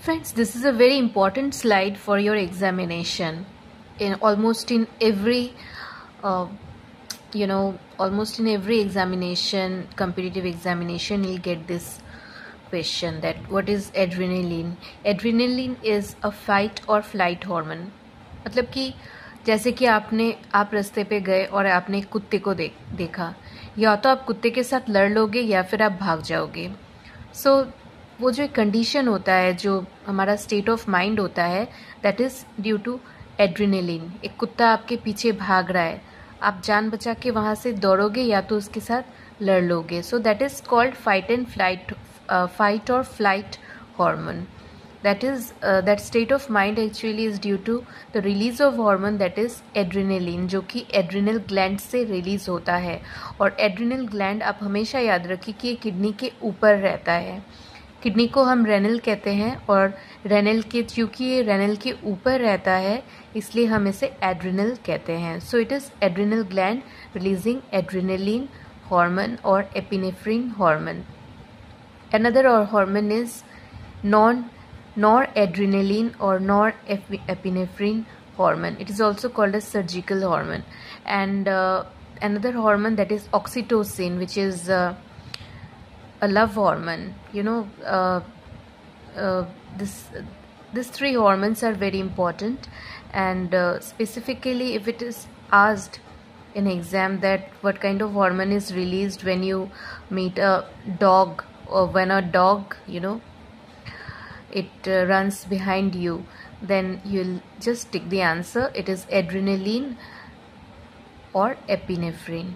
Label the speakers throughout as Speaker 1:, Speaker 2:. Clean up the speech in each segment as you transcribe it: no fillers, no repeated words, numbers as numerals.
Speaker 1: Friends, this is a very important slide for your examination. Almost in every examination, competitive examination, you'll get this question that what is adrenaline. Adrenaline is a fight or flight hormone. मतलब कि जैसे कि आप रास्ते पे गए और आपने एक कुत्ते को देखा, या तो आप कुत्ते के साथ लड़ लोगे या फिर आप भाग जाओगे. सो वो जो एक कंडीशन होता है, जो हमारा स्टेट ऑफ माइंड होता है, that is due to adrenaline. एक कुत्ता आपके पीछे भाग रहा है, आप जान बचा के वहाँ से दौड़ोगे या तो उसके साथ लड़ लोगे. So that is called fight or flight hormone. That state of mind actually is due to the release of hormone that is adrenaline, जो कि एड्रिनल ग्लैंड से रिलीज होता है. और एड्रिनल ग्लैंड आप हमेशा याद रखिए कि ये किडनी के ऊपर रहता है. किडनी को हम रेनल कहते हैं, और क्योंकि ये रेनल के ऊपर रहता है इसलिए हम इसे एड्रिनल कहते हैं. So it is adrenal gland releasing adrenaline hormone और epinephrine hormone. Another hormone is noradrenaline or norepinephrine hormone. It is also called as surgical hormone. And another hormone, that is oxytocin, which is a love hormone. These three hormones are very important, and specifically if it is asked in exam that what kind of hormone is released when you meet a dog, or when a dog it runs behind you, then you'll just tick the answer. It is adrenaline or epinephrine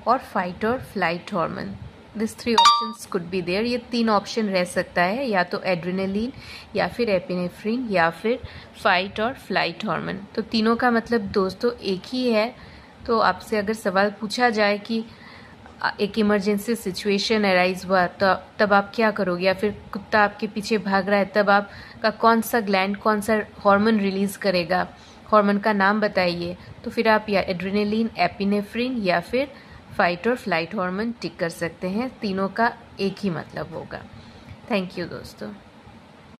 Speaker 1: or fight or flight hormone. These three options could be there. ये 3 option रह सकता है, या तो adrenaline, या फिर epinephrine, या फिर फाइट और फ्लाइट हार्मोन. तो तीनों का मतलब दोस्तों एक ही है. तो आपसे अगर सवाल पूछा जाए कि एक इमरजेंसी सिचुएशन अराइज हुआ तो तब आप क्या करोगे, या फिर कुत्ता आपके पीछे भाग रहा है तब आपका कौन सा ग्लैंड कौन सा हार्मोन रिलीज करेगा, हार्मोन का नाम बताइए, तो फिर आप या एड्रेनलिन, एपिनेफ्रिन या फिर फाइट और फ्लाइट हार्मोन टिक कर सकते हैं. तीनों का एक ही मतलब होगा. थैंक यू दोस्तों.